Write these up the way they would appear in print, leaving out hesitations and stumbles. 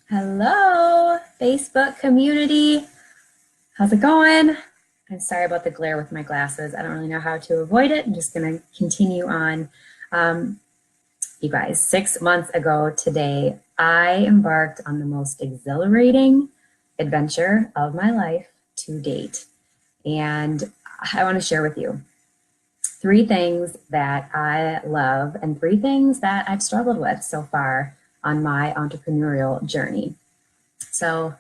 Hello, Facebook community. How's it going? I'm sorry about the glare with my glasses. I don't really know how to avoid it. I'm just going to continue on. Um, you guys, 6 months ago today, I embarked on the most exhilarating adventure of my life to date. And I want to share with you three things that I love and three things that I've struggled with so far on my entrepreneurial journey. So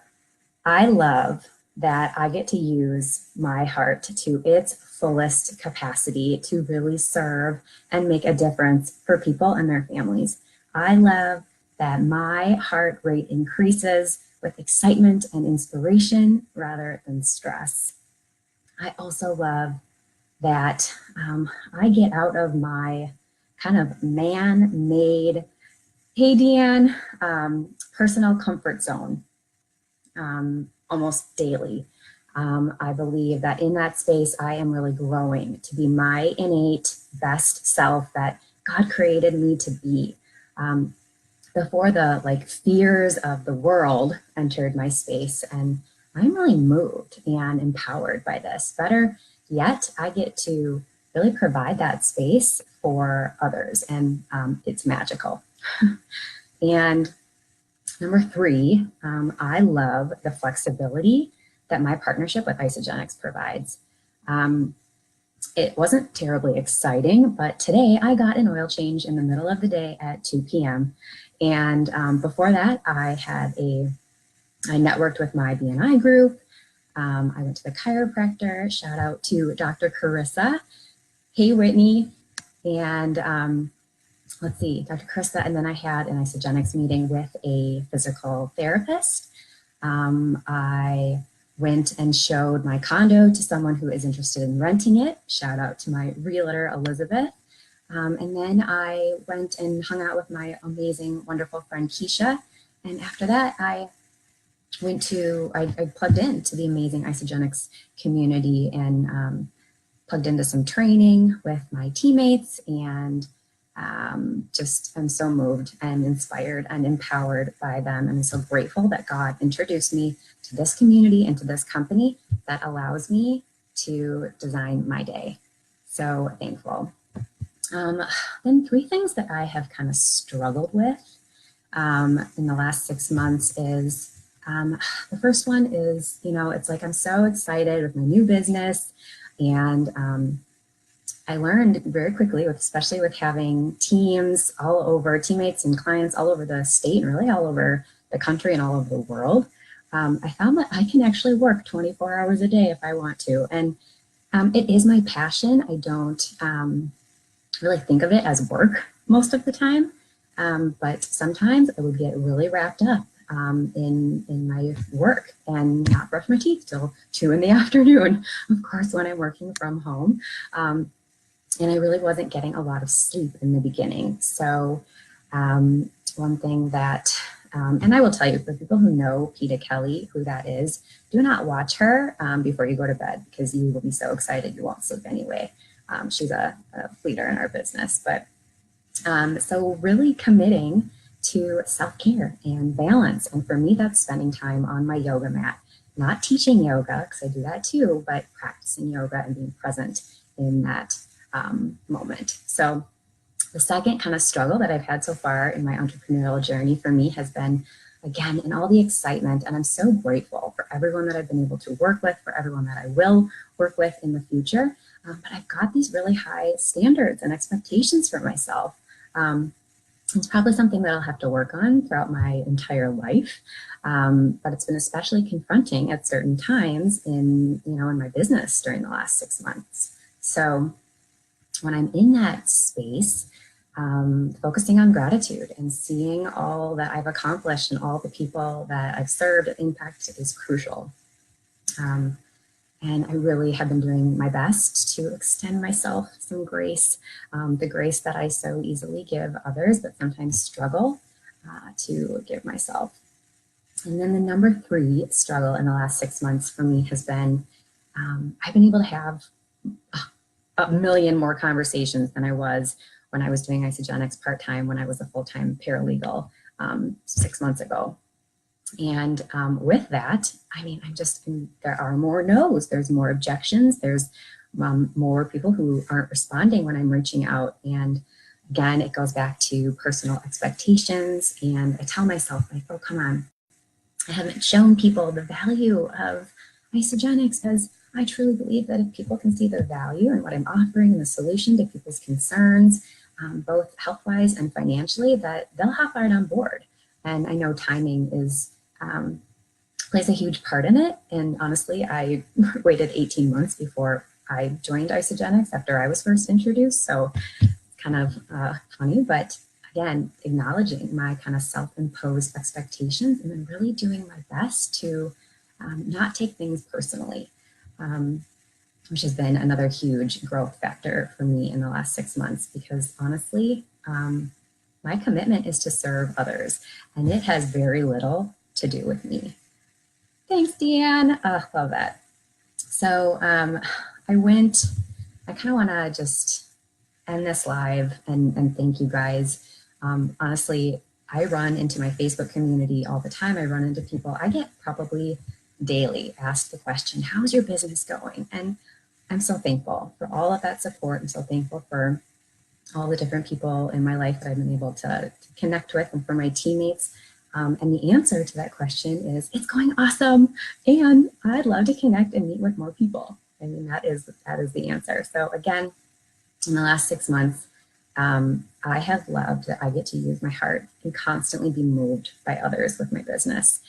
I love that I get to use my heart to its fullest capacity to really serve and make a difference for people and their families. I love that my heart rate increases with excitement and inspiration rather than stress. I also love that I get out of my kind of man-made, hey Deanne, personal comfort zone almost daily. I believe that in that space, I am really growing to be my innate best self that God created me to be. Before the fears of the world entered my space, and I'm really moved and empowered by this. Better yet, I get to really provide that space for others, and it's magical. And number three, I love the flexibility that my partnership with Isagenix provides. It wasn't terribly exciting, but today I got an oil change in the middle of the day at 2 p.m. And before that, I networked with my BNI group. I went to the chiropractor. Shout out to Dr. Carissa. Hey, Whitney. And let's see, Dr. Carissa, and then I had an Isagenix meeting with a physical therapist. I went and showed my condo to someone who is interested in renting it. Shout out to my realtor, Elizabeth. And then I went and hung out with my amazing, wonderful friend, Keisha. And after that, I plugged into the amazing Isagenix community and plugged into some training with my teammates, and just I'm so moved and inspired and empowered by them. And I'm so grateful that God introduced me to this community and to this company that allows me to design my day. So thankful. Then three things that I have kind of struggled with in the last 6 months is the first one is, it's like I'm so excited with my new business, and I learned very quickly, especially with having teams all over, teammates and clients all over the state and really all over the country and all over the world. I found that I can actually work 24 hours a day if I want to. And it is my passion. I don't really think of it as work most of the time. But sometimes I would get really wrapped up in my work and not brush my teeth till 2 in the afternoon, of course, when I'm working from home. And I really wasn't getting a lot of sleep in the beginning. So one thing that, and I will tell you, for people who know Peta Kelly, who that is, do not watch her before you go to bed, because you will be so excited you won't sleep anyway. She's a leader in our business. But so really committing to self-care and balance. And for me, that's spending time on my yoga mat, not teaching yoga, because I do that too, but practicing yoga and being present in that moment. So the second kind of struggle that I've had so far in my entrepreneurial journey for me has been, again, in all the excitement. And I'm so grateful for everyone that I've been able to work with, for everyone that I will work with in the future. But I've got these really high standards and expectations for myself. It's probably something that I'll have to work on throughout my entire life. But it's been especially confronting at certain times in my business during the last 6 months. So when I'm in that space, focusing on gratitude and seeing all that I've accomplished and all the people that I've served, impact is crucial. And I really have been doing my best to extend myself some grace, the grace that I so easily give others, but sometimes struggle to give myself. And then the number three struggle in the last 6 months for me has been, I've been able to have a million more conversations than I was when I was doing Isagenix part-time, when I was a full-time paralegal 6 months ago. And with that, I mean, there are more no's, there's more objections, there's more people who aren't responding when I'm reaching out. And again, it goes back to personal expectations. And I tell myself, like, oh, come on, I haven't shown people the value of Isagenix, because I truly believe that if people can see the value in what I'm offering and the solution to people's concerns, both health-wise and financially, that they'll hop right on board. And I know timing plays a huge part in it. And honestly, I waited 18 months before I joined Isagenix after I was first introduced. So it's kind of funny, but again, acknowledging my kind of self-imposed expectations and then really doing my best to not take things personally, which has been another huge growth factor for me in the last 6 months, because honestly, my commitment is to serve others, and it has very little to do with me. Thanks, Deanne. Love that. So I kind of want to just end this live and thank you guys. Honestly, I run into my Facebook community all the time. I run into people. I get probably daily asked the question, how's your business going? And I'm so thankful for all of that support. I'm so thankful for all the different people in my life that I've been able to connect with, and for my teammates. And the answer to that question is, it's going awesome. And I'd love to connect and meet with more people. I mean, that is the answer. So again, in the last 6 months, I have loved that I get to use my heart and constantly be moved by others with my business.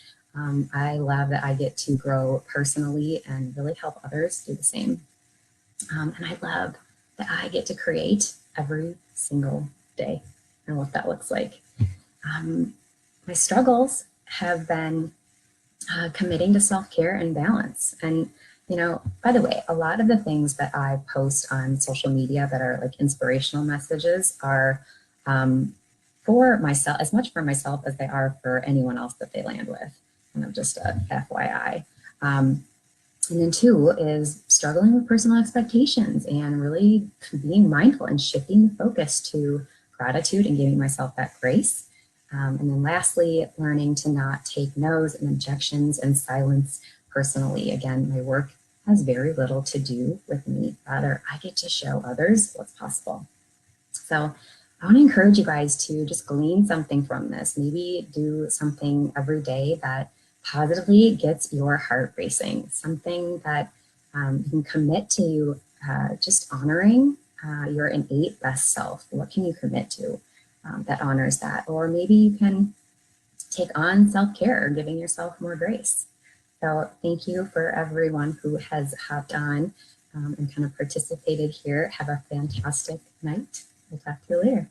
I love that I get to grow personally and really help others do the same. And I love that I get to create every single day and what that looks like. My struggles have been committing to self-care and balance. And, you know, by the way, a lot of the things that I post on social media that are like inspirational messages are for myself, as much for myself as they are for anyone else that they land with. Kind of just a FYI. And then 2 is struggling with personal expectations and really being mindful and shifting the focus to gratitude and giving myself that grace. And then lastly, learning to not take no's and objections and silence personally. Again, my work has very little to do with me. Rather, I get to show others what's possible. So I want to encourage you guys to just glean something from this. Maybe do something every day that positively gets your heart racing, something that you can commit to just honoring your innate best self. What can you commit to that honors that? Or maybe you can take on self-care, giving yourself more grace. So thank you for everyone who has hopped on and kind of participated here. Have a fantastic night. We'll talk to you later.